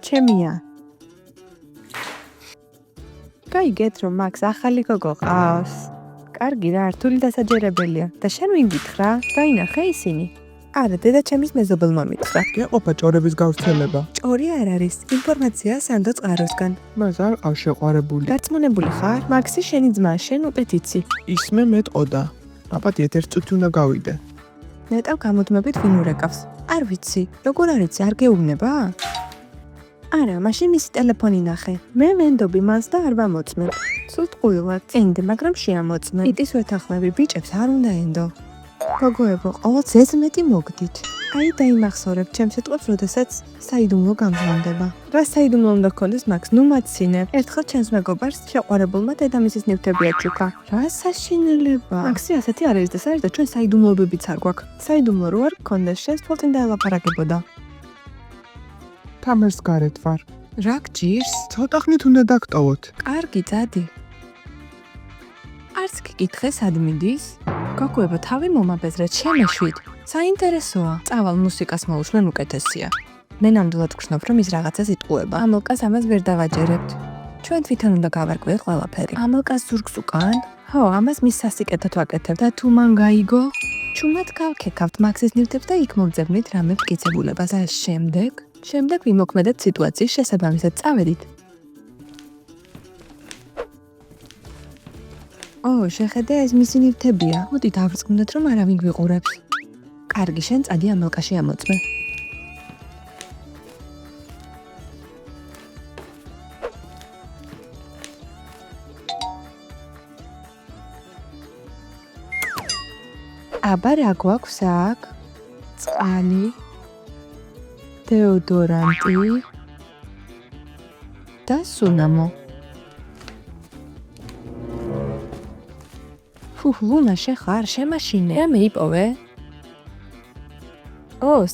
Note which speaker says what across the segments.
Speaker 1: ჩემია. გაიგეთ რომ მაქს ახალი გოგო ყავს. კარგი რა, რთული დასაჯერებელია. და შენ ვინ გითხრა? დაინახე ისინი. არა, დედა ჩემის მეზობელმა მითხრა.
Speaker 2: ეყოფა ჭორების გავრცელება.
Speaker 1: ჭორი არ არის, ინფორმაცია სანდო წყაროსგან.
Speaker 2: მას არ ყავს შეყვარებული.
Speaker 1: გაწმუნებული ხარ? მაქსი შენი ძმა, შენ უკეთ იცი.
Speaker 2: ისმე მეტყოდა. აბათ ერთ წუთი უნდა გავიდე.
Speaker 1: ნეტავ გამოდმებით ვინ ურეკავს? არ ვიცი, როგორ არ იცი, არ გეუბნება? არა, მაშინ მისი ტელეფონი ნახე. მე ვენდობი მას და არ ვამოწმებ. სულ ტყუილად. ენდე, მაგრამ შეამოწმე. იტის ვეთანხმები, ბიჭებს არ უნდა ენდო. გოგოებო, ყოველ ზეზმეტი მოგდით. აი დაიმახსოვრებ ჩემს სიტყვებს, როდესაც საიდუმლო გამძლანდება. რა საიდუმლო უნდა გქონდეს მაქს, ნუ მაცინე. ერთხელ ჩემს მეგობარს შეყვარებულმა დედამისის ნივთები აჩუქა. რა საშინელება? მაქსი ასეთი არ არის და საერთოდ ჩვენ საიდუმლოებებიც არ გვაქვს. საიდუმლო რო არ გქონდეს, შენს თვალწინ დაელაპარაკებოდა.
Speaker 2: თამერს გარეთ ვარ.
Speaker 1: რა გჭირს?
Speaker 2: ცოტა ხნით უნდა დაგტოვოთ.
Speaker 1: კარგი, წადი. არც გიკითხე სად მიდის? გოგოებო, თავი მომაბეზრეთ, შემეშვით. საინტერესოა. წავალ მუსიკას მოусმენ უკეთესია. მე ნამდვილად გრძნობ, რომ ის რაღაცას იტყუება. ამელკას ამას ვერ დავაჯერებთ. ჩვენ თვითონ უნდა გავარკვიოთ ყველაფერი. ამელკას ზურგს უკან? ხო, ამას მის სასიკეთოდ ვაკეთებ და თუ მან გაიგო, ჩუმად გავქეკავთ მაქსის ნივთებს და იქ მოგძებნით რამე მტკიცებულებას. და შემდეგ ვიმოქმედეთ სიტუაციის შესაბამისად. წავედით. შეხედე, ეს მისი ნივთებია. მოდი დავრწმუნდეთ, რომ არავინ გვიყურებს. კარგი, შენ წადი ამელკაში ამოწმე. აბა რა გვაქვს აქ? წყალი, დეოდორანტი და სუნამო. ლუნა, შეხარ, შემაშინე. რა მეიპოვე?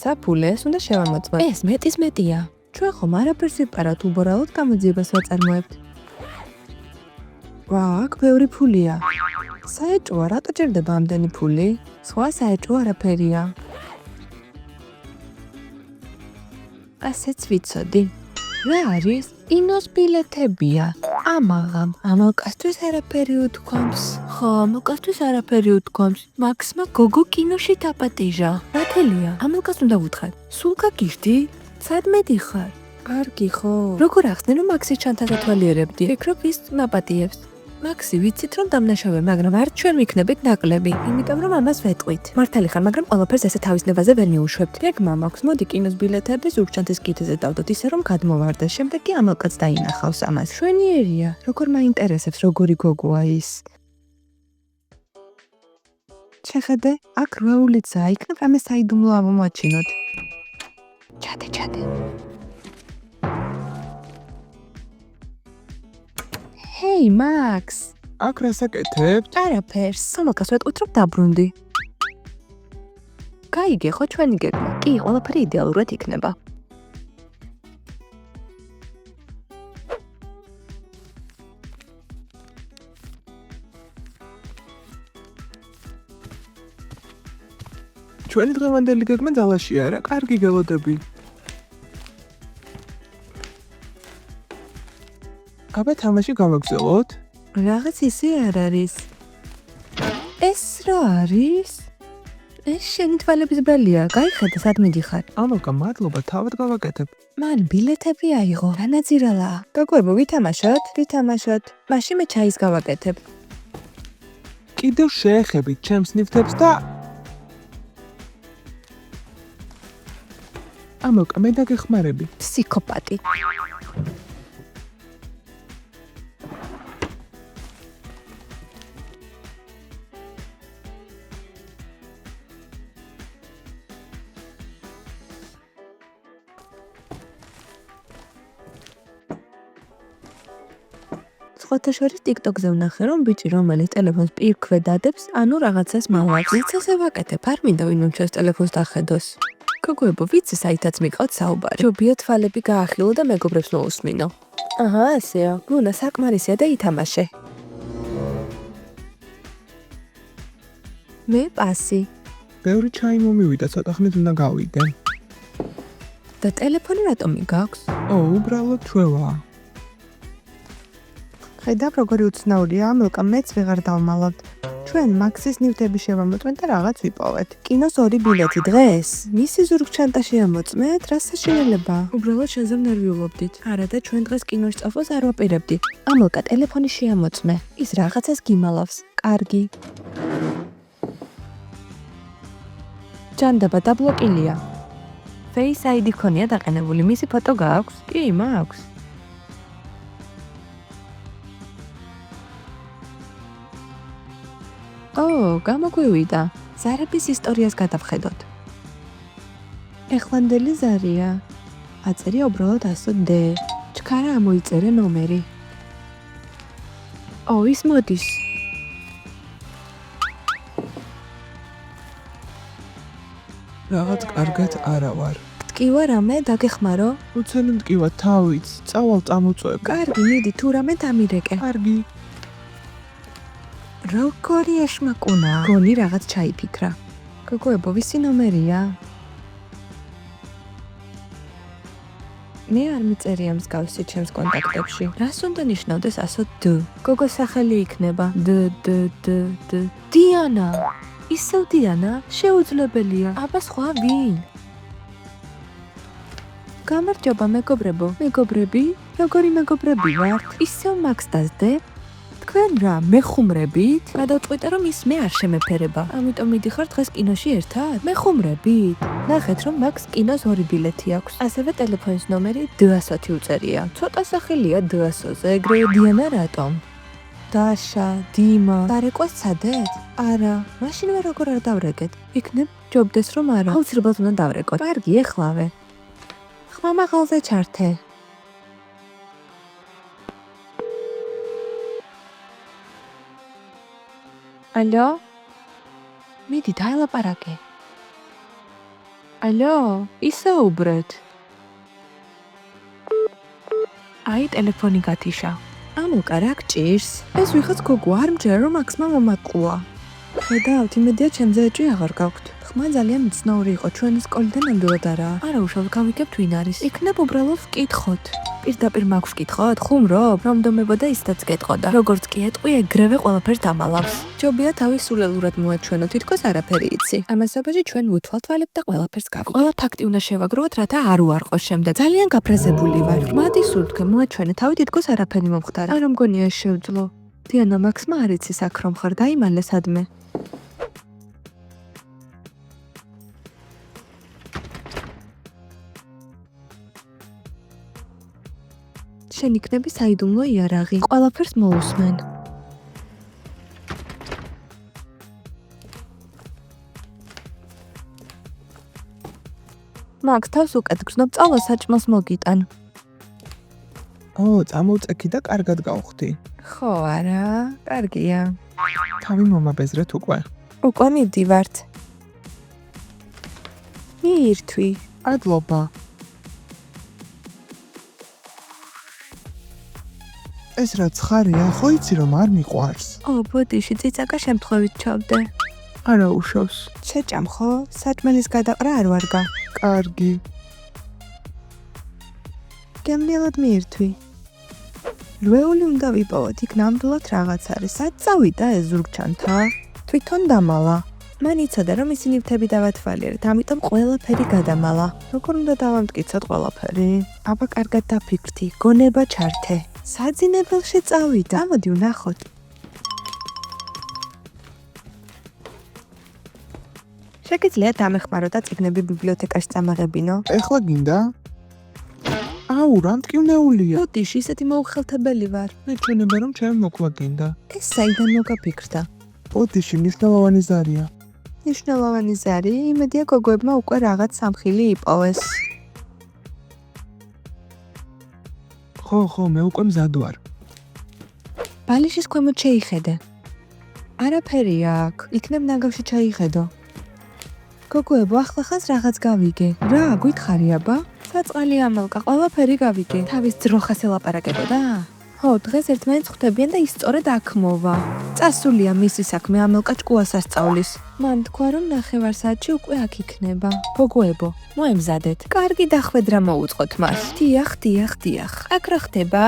Speaker 1: საფულეს უნდა შევამოწმო. ეს მეტის მეტია. ჩვენ ხომ არაფერს ვიპარავთ, უბორალოდ გამოძიებას ვაწარმოებთ. აქ ბევრი ფულია. საეჭვოა, რატო ჭირდება ამდენი ფული? სხვა საეჭვო არაფერია. ასეც ვიცოდი. რა არის? კინოს ბილეთებია. ამალკასთვის არაფერი უთქვამს. ხო, ამალკასთვის არაფერი უთქვამს. მაქსმა გოგო კინოში დაპატიჟა. ნათელია, ამალკას უნდა ვუთხრათ. სულ გაგიხდი? სად მედიხარ? კარგი ხო. როგორ ახსნე, რომ მაქსის ჩანთას ათვალიერებდი? ფიქრობ ის მაპატიებს. მაქსი ვიცით რომ დამნაშავე, მაგრამ არ ჩვენ ვიქნებით ნაკლები, იმიტომ რომ ამას ვეტყვით. მართალი ხარ, მაგრამ ყველაფერს ესე თავის ნებაზე ვერ მიუშვებთ. გეგმა მაქვს, მოდი კინოს ბილეთები ზურგჩანთის კითეზე დავდოთ, ისე რომ გადმოვარდეს. შემდეგ კი ამალკაც დაინახავს ამას. შვენიერია, როგორ მაინტერესებს, როგორი გოგოა ის. შეხედე, აქ რვეულიცაა, იქნებ რამე საიდუმლო ამომაჩინოთ. ჩადე. ჰეი, მაქს!
Speaker 2: აქ რას აკეთებთ?
Speaker 1: არაფერს, ამალკას ვეტყვით, რომ დაბრუნდი. გაიგე ხო ჩვენი გეგმა? კი, ყველაფერი იდეალურად იქნება.
Speaker 2: ჩვენი დღევანდელი გეგმა ძალაშია რა, კარგი გელოდები. აბა თამაში გავაგზავნოთ?
Speaker 1: რაღაც ისე არ არის. ეს რა არის? ეს შენი თვალების ბრალია, გაიხედე სად მიდიხარ.
Speaker 2: ამალკა, მადლობა, თავად გავაკეთებ.
Speaker 1: მან ბილეთები აიღო. განაძირალა. გოგოებო, ვითამაშოთ. მაშინ მე ჩაის გავაკეთებ.
Speaker 2: კიდევ შეეხებით ჩემს ნივთებს და ამალკა, მე დაგეხმარები.
Speaker 1: ფსიქოპატი. სხვათა შორის TikTok-ზე ვნახე, რომ ბიჭი, რომელიც ტელეფონს პირქვე დადებს, ანუ რაღაცას მალავს. ვიცაზე ვაკეთებ, არ მინდა ვინმე ჩემს ტელეფონს დახედოს. გოგოებო, ვიცი საითაც მიყავთ საუბარი. ჯობია თვალები გაახილო და მეგობრებს მოусმინო. აჰა, ასეა. ლუნა, საკმარისია და ითამაშე. მე პასი.
Speaker 2: ბევრი ჩაი მომივიდა, ცოტა ხნით უნდა გავიდე.
Speaker 1: და ტელეფონი რატომი გაქვს?
Speaker 2: უბრალოდ ჩვევა. ხედავ როგორი უცნაურია, ამილკა მეც ვეღარ დავმალავთ. ჩვენ მაქსის ნივთები შევამოწმეთ და რაღაც ვიპოვეთ. კინოს 2 ბილეთი დღეს. მისი ზურგჩანტაში ამოწმეთ, რა საშინელება? უბრალოდ შენზე ნერვიულობდით. არა და ჩვენ დღეს კინოში წავას არ ვაპირებდი. ამილკა ტელეფონი შეამოწმე. ის რაღაცას გიმალავს. კარგი. ჯანდაბა დაბლოკილია. Face ID ქონია დაყენებული, მისი ფოტო გააქვს? კი, მაქვს. გამოგვივიდა. ზარების ისტორიას გადავხედოთ. ეხლანდელი ზარია. აწერია უბრალოდ 100D. ჩქარა ამოიწერე ნომერი. ის მოდის. რაღაც კარგად არა ვარ. მტკივა რამე დაგეხმარო? უცელი მტკივა თავიც, წავალ წამოწვევ. კარგი, მიდი თუ რამე დამირეკე. კარგი. როგორი ეშმაკუნა? გონი რაღაც ჩაიფიქრა. გოგოებო, ვისი ნომერია? მე არ მიწერია მსგავსი ჩემს კონტაქტებში. რას უნდა ნიშნავდეს 100D? გოგოს სახელი იქნება. დიანა. ისევ დიანა? შეუძლებელია. აბა სხვა ვინ? გამარჯობა მეგობრებო. მეგობრები? როგორი მეგობრები ვართ? ისევ მაქს დასდე? თქვენ რა, მეხუმრებით? გადავწყვიტე რომ ის მე არ შემეფერება. ამიტომ მიდიხარ დღეს კინოში ერთად? მეხუმრებით? ნახეთ რომ მაქს კინოს 2 ბილეთი აქვს. ასევე ტელეფონის ნომერი D100 უწერია. ცოტა სახელია D100-ზე, ეგრე დიანა რატომ? დაშა, დიმა, დარეკვას ცადეთ? არა, მაშინ ვერ როგორ არ დავრეკეთ? იქნებ ჯობდეს რომ არა. აუცილებლად უნდა დავრეკოთ. კარგი, ეხლავე. ხმამაღალზე ჩართე. ალო? მიდი დაელაპარაკე. ალო, ისაუბრეთ. ტელეფონი გათიშა. ამილკა რა გჭირს? ეს ვიღაც გოგო არ მჯერა რომ მაქსმა მომატყუა. ხედავთ, იმედია ჩემზე ეჭვი აღარ გაქვთ. ხმა ძალიან მცნაური იყო, ჩვენი სკოლიდან ნამდვილად არაა. არა უშავ გავიგებთ ვინ არის. იქნებ უბრალოდ ვკითხოთ. პირდაპირ მაქვს ვკითხოთ, ხუმრობ, რომ დომებოდა ისედაც გეტყოდა. როგორც კი ეტყვი, ეგრევე ყველაფერს დამალავს. ჯობია თავი სულელურად მოაჩვენო, თითქოს არაფერი იცი. ამასობაში ჩვენ ვუთვალთვალებთ და ყველაფერს გავიგებთ. ყველა ფაქტი უნდა შევაგროვოთ, რათა არ უარყოს შემდეგ. ძალიან გაფრაზებული ვარ. მადი სულ თქვენ მოაჩვენე, თავი თითქოს არაფერი მომხდარა. არ მგონია შევძლო. დიანა მაქსმა არ იცის აქ რომ ხარ, დაიმალე სადმე. შენ იქნები საიდუმლო იარაღი. ყველაფერს მოусმენ. მაქს თავს უკეთ გრძნობ, წავა საჭმელს მოგიტან. წამოვწექი და კარგად გავხდი.
Speaker 1: ხო, არა, კარგია.
Speaker 2: თავი მომაბეზრეთ უკვე.
Speaker 1: უკვე მივდივართ. მიირთვი.
Speaker 2: ადლობა. ეს რა ცხარია, ხო იცი რომ არ მიყვარს.
Speaker 1: ბოდიში წიწაკა შემთხვევით ჩავდე.
Speaker 2: არა უშავს.
Speaker 1: შეჭამ ხო? საჭმელის გადაყრა არ ვარგა.
Speaker 2: კარგი.
Speaker 1: გემრიელად მიირთვი. რვეული უნდა ვიპოვოთ, იქ ნამდვილად რაღაც არის. სად წავიდა ეს ზურგჩანთა? თვითონ დამალა. მან იცოდა რომ ისი ნივთები დავათვალიერეთ, ამიტომ ყველაფერი გადამალა. როგორ უნდა დავამტკიცოთ ყველაფერი? აბა კარგად დაფიქრდი, გონება ჩართე. საძინებელში წავიდა. ამოდი ვნახოთ. შეგიძლიათ დამეხმარო და წიგნები ბიბლიოთეკაში წამაღებინო?
Speaker 2: ეხლა გინდა? რა მტკივნეულია.
Speaker 1: ბოდიში, ისეთი მოუხელთებელი ვარ.
Speaker 2: მე ჩვენება რომ ჩემი მოკვლა გინდა.
Speaker 1: ეს საიდან მოგაფიქრდა?
Speaker 2: ბოდიში მნიშვნელოვანი ზარია.
Speaker 1: მნიშვნელოვანი ზარი, იმედია გოგოებმა უკვე რაღაც სამხილი იპოვეს.
Speaker 2: ხო, მე უკვე მზად ვარ.
Speaker 1: ბალიშის ქვემოთ შეიხედე. არაფერი აქ, იქნებ ნაგავში ჩაიხედო. გოგოებო, ახლახანს რაღაც გავიგე. რა, გითხარი აბა? საწყალი ამელკა, ყველაფერი გავიგე. თავის ძროხას ელაპარაკებოდა?
Speaker 2: ხო, დღეს ერთმანეთს ხვდებიან და ის სწორედ აქ მოვა. წასულია მისი საქმე ამელკა ჭკუას ასწავლის. მან თქვა, რომ 9 საათში უკვე აქ იქნება. გოგოებო, მოემზადეთ. კარგი დახვედრა მოუწყოთ მას. დიახ. აქ რა ხდება?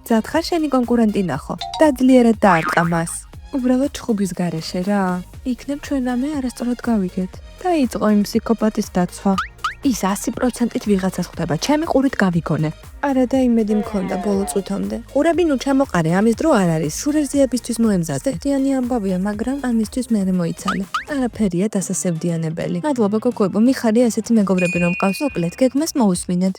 Speaker 2: ძათხარ შენი კონკურენტი ნახო. დაძლიერად დაარტყა მას. უბრალოდ ჩხუბის გარეშე რა. იქნებ ჩვენ რამე არასწორად გავიგეთ. დაიწყო იმ ფსიქოპატის დაცვა. ის 100%-ით ვიღაცას ხვდება, ჩემი ყურით გავიგონე. არა და იმედი მქონდა ბოლო წუთამდე. ყურები ნუ ჩამოყარე, ამის დრო არ არის. სურერზიებისთვის მოემზადე. სტეფიანი ამბავია, მაგრამ ამისთვის მე მოიცალე. არაფერია დასასევდიანებელი. მადლობა გოგოებო, მიხარია ესეთი მეგობრები რომ მყავს. მოკლედ, გეგმას მოусმინეთ.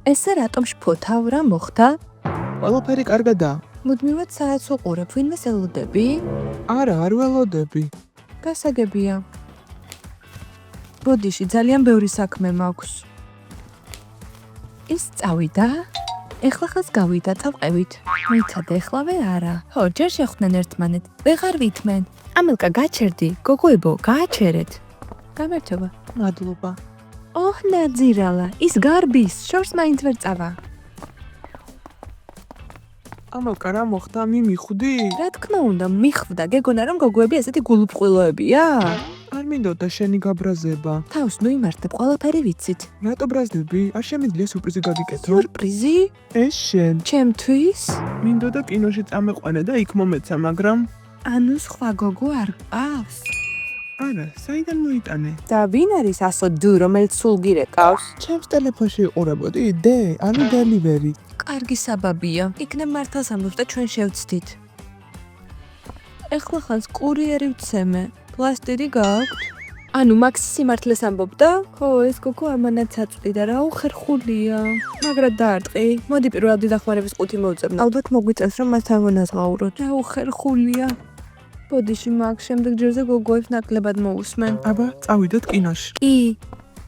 Speaker 2: ესე რატომ შფოთავ რა მოხდა?
Speaker 3: ყველაფერი კარგადაა.
Speaker 2: მუდმივად საათს უყურებ, ვინმე ელოდები?
Speaker 3: არა, არ ველოდები.
Speaker 2: გასაგებია. ბოდიში, ძალიან ბევრი საქმე მაქვს. ის წავიდა? ეხლა ხას გავიდა, წავყევით. მოიცადე, ეხლავე არა. ხო, ჯერ შეხვდნენ ერთმანეთ. ვეღარ ვითმენ. ამელკა, გაჩერდი. გოგოებო, გააჩერეთ. გამერთობა.
Speaker 3: მადლობა.
Speaker 2: ოჰ, ნაძირალა, ის გარბის, შორს მაინც ვერ წავა.
Speaker 3: ამალკა რა მოხდა, მიმიხვდი?
Speaker 2: რა თქმა უნდა, მიხვდა, გეგონა რომ გოგოები ესეთი გულუბრყვილოებია?
Speaker 3: არ მინდოდა შენი გაბრაზება.
Speaker 2: თავს ნუ იმართებ, ყველაფერი ვიცით.
Speaker 3: რატო ბრაზდები? არ შემიძლია სურპრიზი გაგიკეთო?
Speaker 2: სურპრიზი?
Speaker 3: ეს შენ.
Speaker 2: ჩემთვის?
Speaker 3: მინდოდა კინოში წამეყვანე და იქ მომეცა, მაგრამ
Speaker 2: ანუ სხვა გოგო არ ყავს?
Speaker 3: არა, საიდან მოიტანე?
Speaker 2: და ვინ არის ასო დუ, რომელიც სულ გირეკავს?
Speaker 3: ჩემს ტელეფონში უყურებოდი, დე, ანუ დელივერი.
Speaker 2: კარგი საბაბია. იქნებ მართალს ამბობს და ჩვენ შევცდით. ეხლა ხანს კურიერი ვცემე. პლასტირი გააქვთ? ანუ მაქსი სიმართლეს ამბობდა? ხო, ეს გოგო ამანაც აწვდი და რა უხერხულია. მაგრად დაარტყი. მოდი პირველად დახმარების ყუთი მოვუწებნო. ალბათ მოგვიწევს რომ მასთან მონაზღაუროთ. რა უხერხულია. ბოდიში მაგ შემდეგ ჯერზე გოგოებს ნაკლებად მოусმენ.
Speaker 3: აბა, წავიდოთ კინოში.
Speaker 2: კი.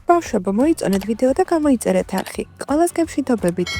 Speaker 2: ბავშვებო, მოიწონეთ ვიდეო და გამოიწერეთ არხი. ყველას გემშვიდობებით.